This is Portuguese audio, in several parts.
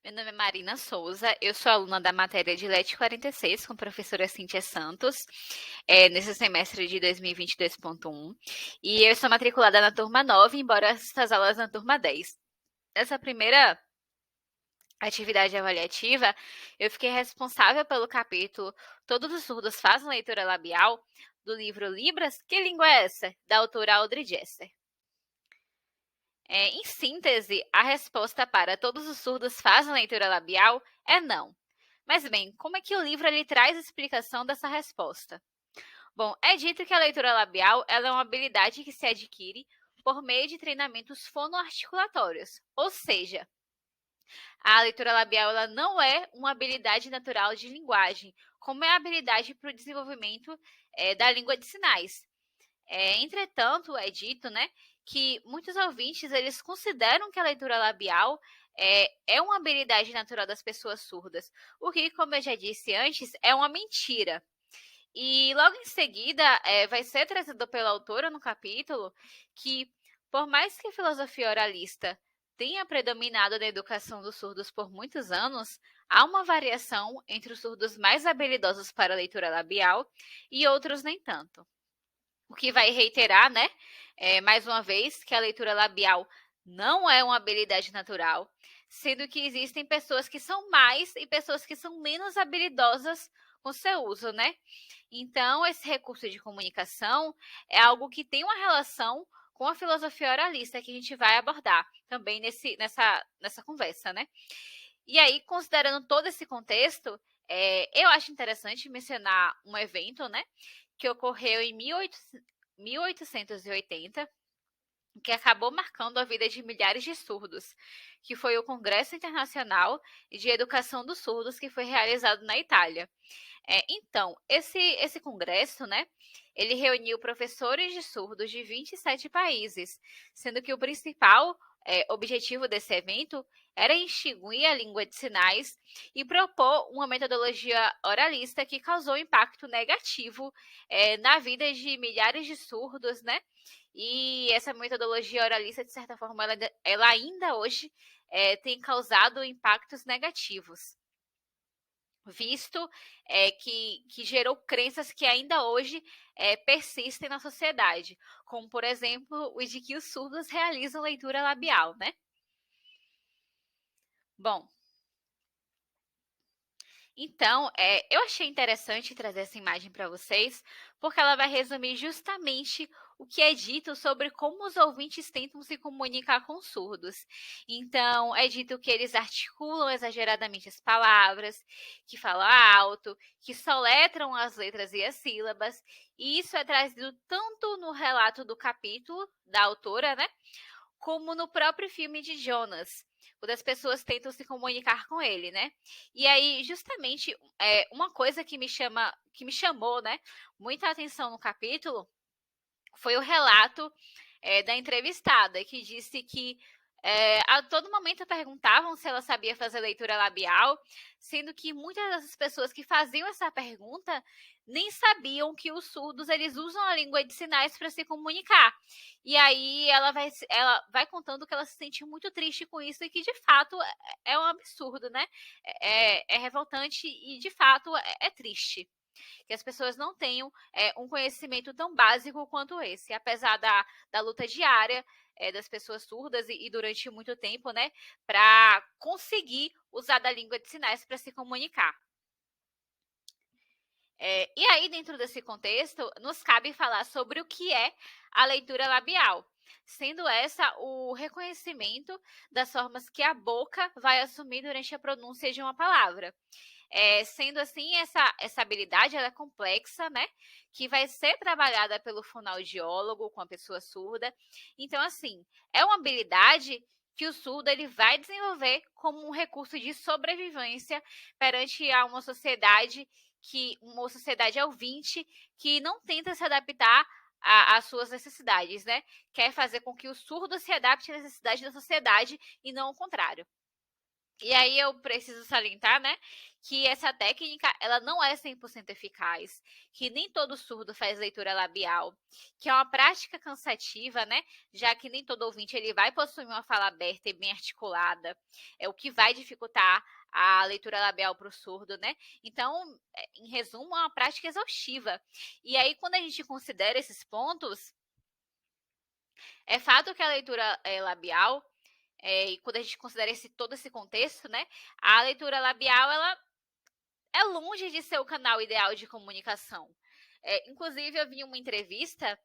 Meu nome é Marina Souza, eu sou aluna da matéria de LET 46 com a professora Cíntia Santos, nesse semestre de 2022.1, e eu sou matriculada na turma 9, embora essas aulas na turma 10. Nessa primeira atividade avaliativa, eu fiquei responsável pelo capítulo Todos os surdos fazem leitura labial, do livro Libras, Que Língua é essa?, da autora Audrey Jesser. Em síntese, a resposta para todos os surdos fazem leitura labial é não. Mas bem, como é que o livro ele traz a explicação dessa resposta? Bom, é dito que a leitura labial ela é uma habilidade que se adquire por meio de treinamentos fonoarticulatórios, ou seja, a leitura labial ela não é uma habilidade natural de linguagem, como é a habilidade para o desenvolvimento da língua de sinais. Entretanto, é dito, né, que muitos ouvintes eles consideram que a leitura labial é uma habilidade natural das pessoas surdas, o que, como eu já disse antes, é uma mentira. E logo em seguida vai ser trazido pela autora no capítulo que, por mais que a filosofia oralista tenha predominado na educação dos surdos por muitos anos, há uma variação entre os surdos mais habilidosos para a leitura labial e outros nem tanto. O que vai reiterar, né, mais uma vez, que a leitura labial não é uma habilidade natural, sendo que existem pessoas que são mais e pessoas que são menos habilidosas com seu uso, né? Então, esse recurso de comunicação é algo que tem uma relação com a filosofia oralista que a gente vai abordar também nessa conversa, né? E aí, considerando todo esse contexto, eu acho interessante mencionar um evento, né, que ocorreu em 1880, que acabou marcando a vida de milhares de surdos, que foi o Congresso Internacional de Educação dos Surdos, que foi realizado na Itália. Então, esse congresso, né, ele reuniu professores de surdos de 27 países, sendo que o principal objetivo desse evento era extinguir a língua de sinais e propor uma metodologia oralista que causou impacto negativo na vida de milhares de surdos, né? E essa metodologia oralista, de certa forma, ela ainda hoje tem causado impactos negativos, visto que gerou crenças que ainda hoje persistem na sociedade, como, por exemplo, o de que os surdos realizam leitura labial, né? Bom, então, eu achei interessante trazer essa imagem para vocês, porque ela vai resumir justamente o que é dito sobre como os ouvintes tentam se comunicar com surdos. Então, é dito que eles articulam exageradamente as palavras, que falam alto, que soletram as letras e as sílabas, e isso é trazido tanto no relato do capítulo da autora, né? Como no próprio filme de Jonas, quando as pessoas tentam se comunicar com ele, né? E aí, justamente, uma coisa que me chamou, né, muita atenção no capítulo foi o relato da entrevistada, que disse que a todo momento perguntavam se ela sabia fazer leitura labial, sendo que muitas dessas pessoas que faziam essa pergunta nem sabiam que os surdos eles usam a língua de sinais para se comunicar. E aí ela vai contando que ela se sentiu muito triste com isso e que de fato é um absurdo, né? É revoltante e de fato é triste que as pessoas não tenham um conhecimento tão básico quanto esse, apesar da luta diária das pessoas surdas e durante muito tempo, né, para conseguir usar da língua de sinais para se comunicar. E aí, dentro desse contexto, nos cabe falar sobre o que é a leitura labial, sendo essa o reconhecimento das formas que a boca vai assumir durante a pronúncia de uma palavra. Sendo assim, essa habilidade ela é complexa, né? Que vai ser trabalhada pelo fonoaudiólogo com a pessoa surda. Então, assim, é uma habilidade que o surdo ele vai desenvolver como um recurso de sobrevivência perante a uma sociedade ouvinte que não tenta se adaptar às suas necessidades, né? Quer fazer com que o surdo se adapte às necessidades da sociedade e não o contrário. E aí eu preciso salientar, né, que essa técnica, ela não é 100% eficaz, que nem todo surdo faz leitura labial, que é uma prática cansativa, né, já que nem todo ouvinte ele vai possuir uma fala aberta e bem articulada, é o que vai dificultar a leitura labial para o surdo, né? Então, em resumo, é uma prática exaustiva. E aí, quando a gente considera esses pontos, é fato que a leitura labial e quando a gente considera todo esse contexto, né, a leitura labial ela é longe de ser o canal ideal de comunicação. Inclusive, eu vi uma entrevista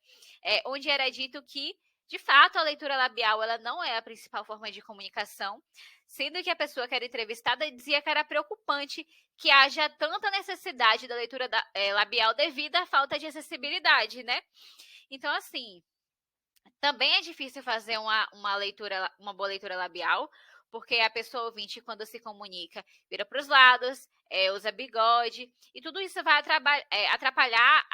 onde era dito que, de fato, a leitura labial ela não é a principal forma de comunicação, sendo que a pessoa que era entrevistada dizia que era preocupante que haja tanta necessidade da leitura labial devido à falta de acessibilidade, né? Então, assim, também é difícil fazer uma boa leitura labial, porque a pessoa ouvinte, quando se comunica, vira para os lados, usa bigode, e tudo isso vai atrapalhar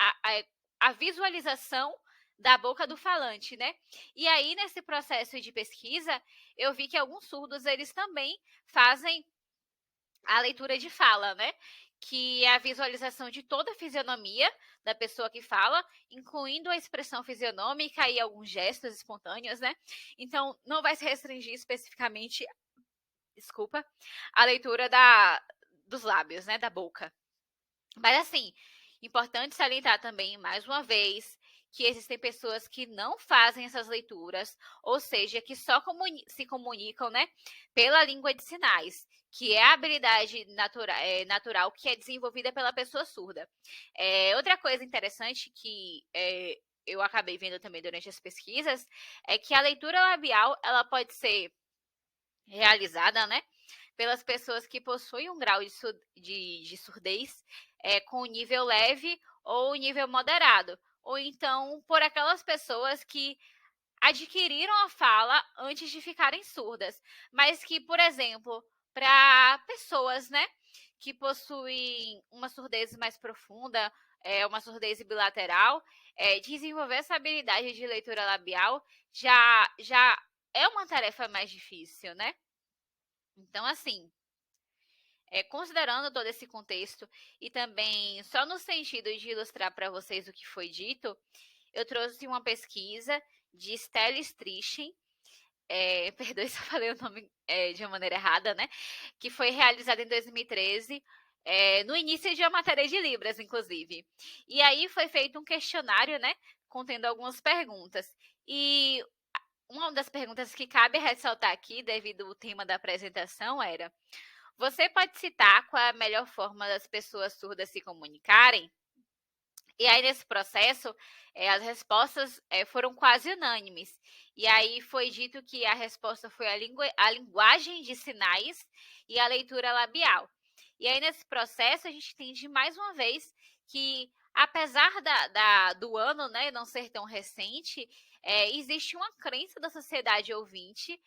a visualização da boca do falante, né? E aí, nesse processo de pesquisa, eu vi que alguns surdos, eles também fazem a leitura de fala, né? Que é a visualização de toda a fisionomia da pessoa que fala, incluindo a expressão fisionômica e alguns gestos espontâneos, né? Então, não vai se restringir especificamente, desculpa, a leitura dos lábios, né? Da boca. Mas, assim, importante salientar também, mais uma vez, que existem pessoas que não fazem essas leituras, ou seja, que só se comunicam, né, pela língua de sinais, que é a habilidade natural que é desenvolvida pela pessoa surda. Outra coisa interessante que eu acabei vendo também durante as pesquisas é que a leitura labial ela pode ser realizada, né, pelas pessoas que possuem um grau de surdez com nível leve ou nível moderado, ou então por aquelas pessoas que adquiriram a fala antes de ficarem surdas, mas que, por exemplo, para pessoas, né, que possuem uma surdez mais profunda, uma surdez bilateral, desenvolver essa habilidade de leitura labial já é uma tarefa mais difícil, né? Então, assim, considerando todo esse contexto e também só no sentido de ilustrar para vocês o que foi dito, eu trouxe uma pesquisa de Stella Strichen, perdoe se eu falei o nome de uma maneira errada, né? Que foi realizada em 2013, no início de uma matéria de Libras, inclusive. E aí foi feito um questionário, né? Contendo algumas perguntas. E uma das perguntas que cabe ressaltar aqui, devido ao tema da apresentação, era: você pode citar qual é a melhor forma das pessoas surdas se comunicarem? E aí, nesse processo, as respostas foram quase unânimes. E aí foi dito que a resposta foi a linguagem de sinais e a leitura labial. E aí, nesse processo, a gente entende mais uma vez que, apesar do ano, né, não ser tão recente, existe uma crença da sociedade ouvinte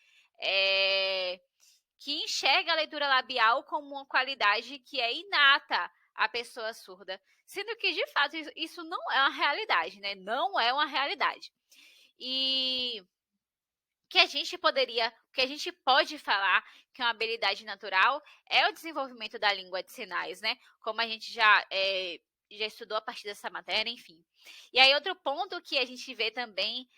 que enxerga a leitura labial como uma qualidade que é inata à pessoa surda, sendo que, de fato, isso não é uma realidade, né? Não é uma realidade. E o que a gente pode falar que é uma habilidade natural é o desenvolvimento da língua de sinais, né? Como a gente já estudou a partir dessa matéria, enfim. E aí, outro ponto que a gente vê também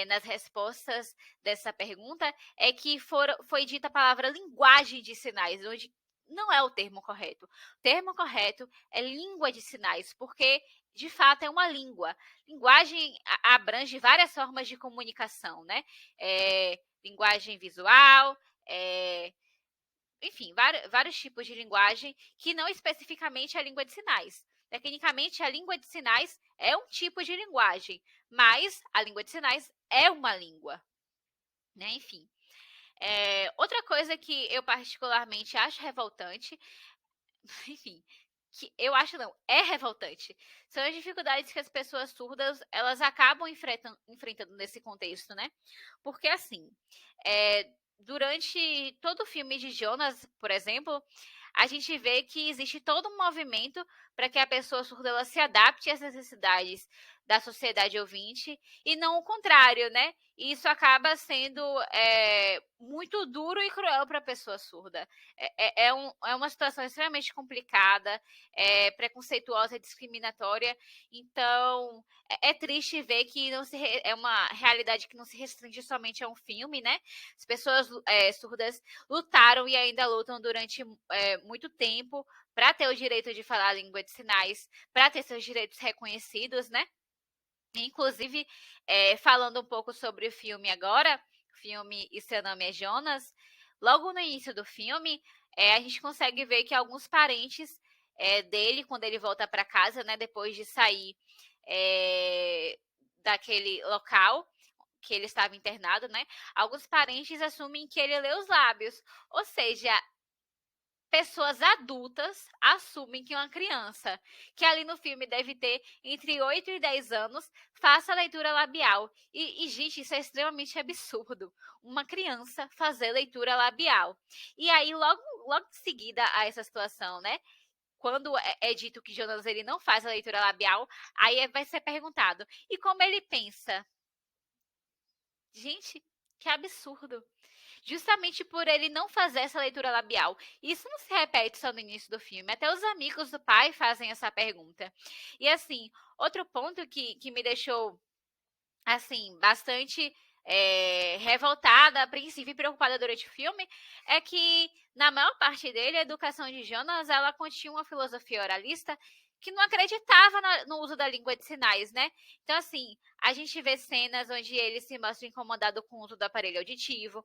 nas respostas dessa pergunta é que foi dita a palavra linguagem de sinais, onde não é o termo correto. O termo correto é língua de sinais, porque de fato é uma língua. Linguagem abrange várias formas de comunicação, né? Linguagem visual, enfim, vários tipos de linguagem que não especificamente a língua de sinais. Tecnicamente, a língua de sinais é um tipo de linguagem, mas a língua de sinais é uma língua, né? Enfim. Outra coisa que eu particularmente acho revoltante, enfim, que eu acho não, é revoltante, são as dificuldades que as pessoas surdas elas acabam enfrentando nesse contexto, né? Porque assim, durante todo o filme de Jonas, por exemplo, a gente vê que existe todo um movimento para que a pessoa surda ela se adapte às necessidades da sociedade ouvinte e não o contrário, né? E isso acaba sendo muito duro e cruel para a pessoa surda. É uma situação extremamente complicada, preconceituosa e discriminatória. Então, é triste ver que não se é uma realidade que não se restringe somente a um filme, né? As pessoas surdas lutaram e ainda lutam durante muito tempo para ter o direito de falar a língua de sinais, para ter seus direitos reconhecidos, né? Inclusive, falando um pouco sobre o filme agora, filme E Seu Nome é Jonas, logo no início do filme, a gente consegue ver que alguns parentes dele, quando ele volta para casa, né, depois de sair daquele local que ele estava internado, né, alguns parentes assumem que ele lê os lábios, ou seja, pessoas adultas assumem que uma criança, que ali no filme deve ter entre 8 e 10 anos, faça a leitura labial. Gente, isso é extremamente absurdo. Uma criança fazer leitura labial. E aí, logo em seguida a essa situação, né? Quando é dito que Jonas ele não faz a leitura labial, aí vai ser perguntado: e como ele pensa? Gente, que absurdo. Justamente por ele não fazer essa leitura labial. Isso não se repete só no início do filme. Até os amigos do pai fazem essa pergunta. E assim, outro ponto que me deixou assim bastante revoltada, a princípio, e preocupada durante o filme, é que na maior parte dele a educação de Jonas ela continha uma filosofia oralista que não acreditava no uso da língua de sinais, né? Então, assim, a gente vê cenas onde ele se mostra incomodado com o uso do aparelho auditivo,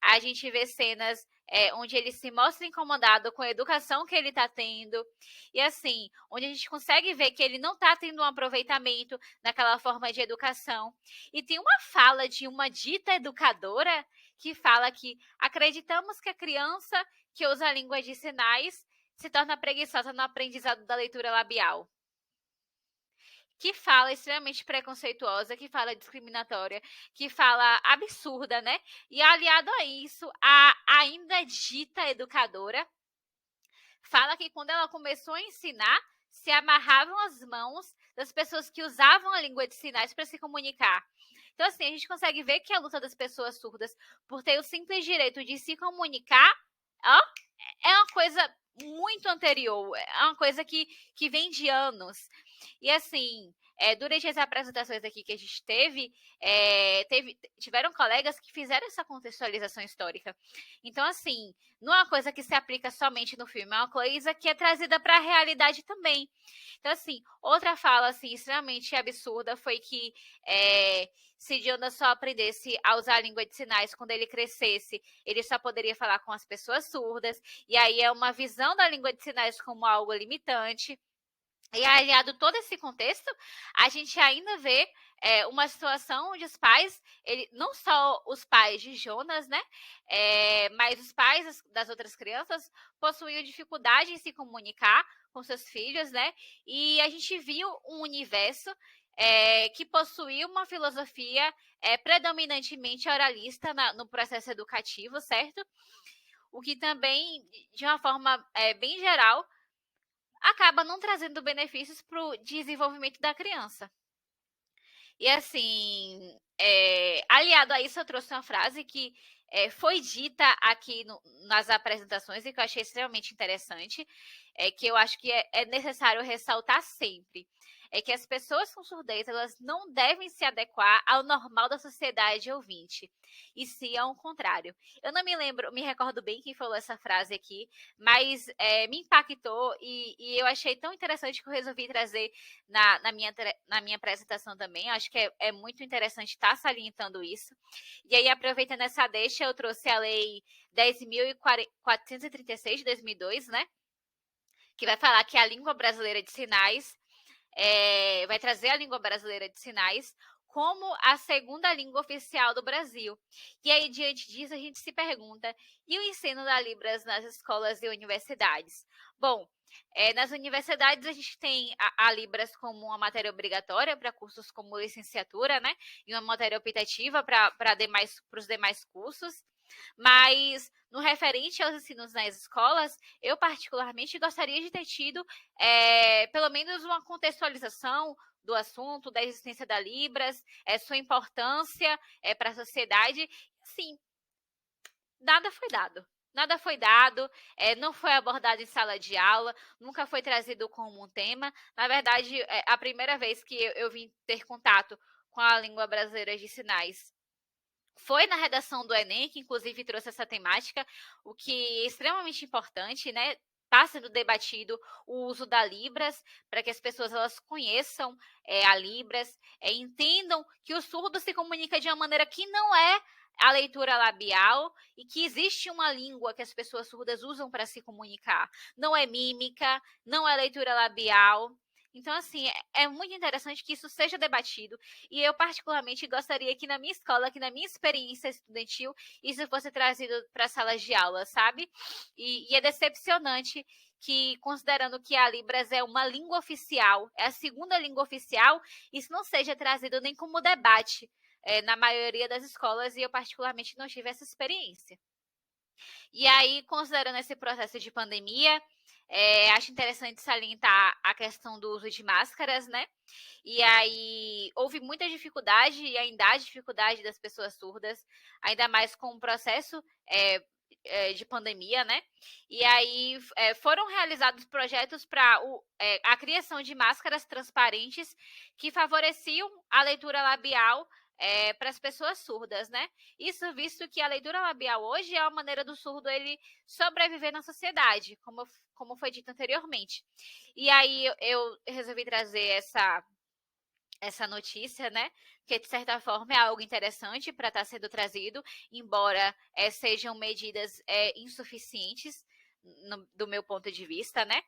a gente vê cenas onde ele se mostra incomodado com a educação que ele está tendo. E assim, onde a gente consegue ver que ele não está tendo um aproveitamento naquela forma de educação. E tem uma fala de uma dita educadora que fala que acreditamos que a criança que usa a língua de sinais se torna preguiçosa no aprendizado da leitura labial. Que fala extremamente preconceituosa, que fala discriminatória, que fala absurda, né? E aliado a isso, a ainda dita educadora fala que quando ela começou a ensinar, se amarravam as mãos das pessoas que usavam a língua de sinais para se comunicar. Então, assim, a gente consegue ver que a luta das pessoas surdas por ter o simples direito de se comunicar ó, é uma coisa muito anterior, é uma coisa que vem de anos. E assim, durante as apresentações aqui que a gente tiveram colegas que fizeram essa contextualização histórica. Então, assim, não é uma coisa que se aplica somente no filme, é uma coisa que é trazida para a realidade também. Então, assim, outra fala assim, extremamente absurda foi que se Jonas só aprendesse a usar a língua de sinais quando ele crescesse, ele só poderia falar com as pessoas surdas, e aí é uma visão da língua de sinais como algo limitante. E aliado todo esse contexto, a gente ainda vê uma situação onde os pais, não só os pais de Jonas, né, mas os pais das outras crianças possuíam dificuldade em se comunicar com seus filhos, né, e a gente viu um universo que possuía uma filosofia predominantemente oralista no processo educativo, certo? O que também, de uma forma bem geral, acaba não trazendo benefícios para o desenvolvimento da criança. E assim, aliado a isso, eu trouxe uma frase que foi dita aqui nas apresentações e que eu achei extremamente interessante, que eu acho que é necessário ressaltar sempre. É que as pessoas com surdez, elas não devem se adequar ao normal da sociedade ouvinte, e sim ao contrário. Eu não me recordo bem quem falou essa frase aqui, mas me impactou e eu achei tão interessante que eu resolvi trazer na minha apresentação também. Eu acho que é muito interessante estar salientando isso. E aí, aproveitando essa deixa, eu trouxe a Lei 10.436 de 2002, né? Que vai falar que a língua brasileira de sinais vai trazer a língua brasileira de sinais como a segunda língua oficial do Brasil. E aí, diante disso, a gente se pergunta: e o ensino da Libras nas escolas e universidades? Bom, nas universidades a gente tem a Libras como uma matéria obrigatória para cursos como licenciatura, né? E uma matéria optativa para os demais cursos. Mas no referente aos ensinos nas escolas, eu particularmente gostaria de ter tido pelo menos uma contextualização, do assunto, da existência da Libras, sua importância para a sociedade. Assim, nada foi dado. Nada foi dado, não foi abordado em sala de aula, nunca foi trazido como um tema. Na verdade, a primeira vez que eu vim ter contato com a língua brasileira de sinais foi na redação do Enem, que inclusive trouxe essa temática, o que é extremamente importante, né? Está sendo debatido o uso da Libras, para que as pessoas elas conheçam a Libras, entendam que o surdo se comunica de uma maneira que não é a leitura labial e que existe uma língua que as pessoas surdas usam para se comunicar. Não é mímica, não é leitura labial. Então, assim, é muito interessante que isso seja debatido e eu, particularmente, gostaria que na minha escola, que na minha experiência estudantil, isso fosse trazido para salas de aula, sabe? E é decepcionante que, considerando que a Libras é uma língua oficial, é a segunda língua oficial, isso não seja trazido nem como debate na maioria das escolas, e eu, particularmente, não tive essa experiência. E aí, considerando esse processo de pandemia, acho interessante salientar a questão do uso de máscaras, né? E aí houve muita dificuldade e ainda há dificuldade das pessoas surdas, ainda mais com o processo de pandemia, né? E aí foram realizados projetos para a criação de máscaras transparentes que favoreciam a leitura labial para as pessoas surdas, né? Isso visto que a leitura labial hoje é a maneira do surdo ele sobreviver na sociedade, como foi dito anteriormente. E aí eu resolvi trazer essa notícia, né? Que de certa forma é algo interessante para estar sendo trazido, embora sejam medidas insuficientes do meu ponto de vista, né?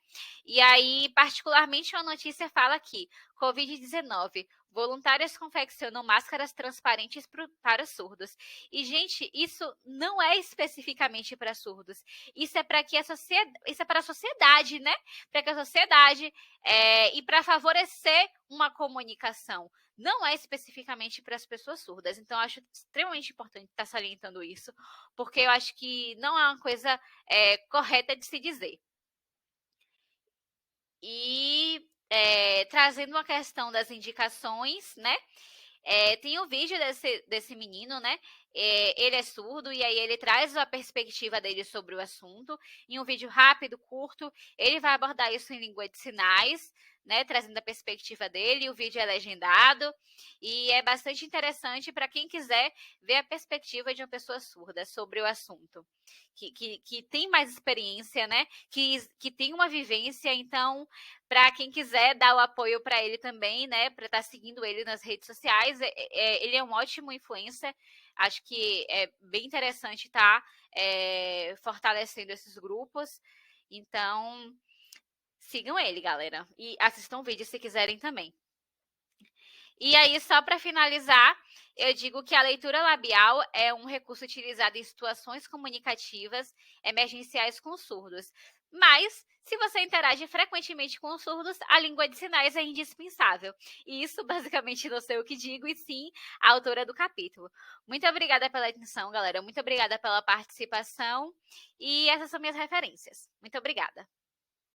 E aí, particularmente, uma notícia fala aqui: Covid-19, voluntários confeccionam máscaras transparentes para surdos. E, gente, isso não é especificamente para surdos. Isso é para que isso é para a sociedade, né? Para que a sociedade e para favorecer uma comunicação. Não é especificamente para as pessoas surdas. Então, eu acho extremamente importante estar salientando isso, porque eu acho que não é uma coisa correta de se dizer. E trazendo uma questão das indicações, né? Tem um vídeo desse menino, né? Ele é surdo e aí ele traz a perspectiva dele sobre o assunto. Em um vídeo rápido, curto, ele vai abordar isso em língua de sinais, né? Trazendo a perspectiva dele. O vídeo é legendado e é bastante interessante para quem quiser ver a perspectiva de uma pessoa surda sobre o assunto. Que tem mais experiência, né? Que tem uma vivência, então para quem quiser dar o apoio para ele também, né, para estar seguindo ele nas redes sociais, ele é um ótimo influencer. Acho que é bem interessante estar fortalecendo esses grupos. Então, sigam ele, galera. E assistam o vídeo se quiserem também. E aí, só para finalizar, eu digo que a leitura labial é um recurso utilizado em situações comunicativas emergenciais com surdos. Mas, se você interage frequentemente com os surdos, a língua de sinais é indispensável. E isso, basicamente, não sei o que digo, e sim a autora do capítulo. Muito obrigada pela atenção, galera. Muito obrigada pela participação. E essas são minhas referências. Muito obrigada.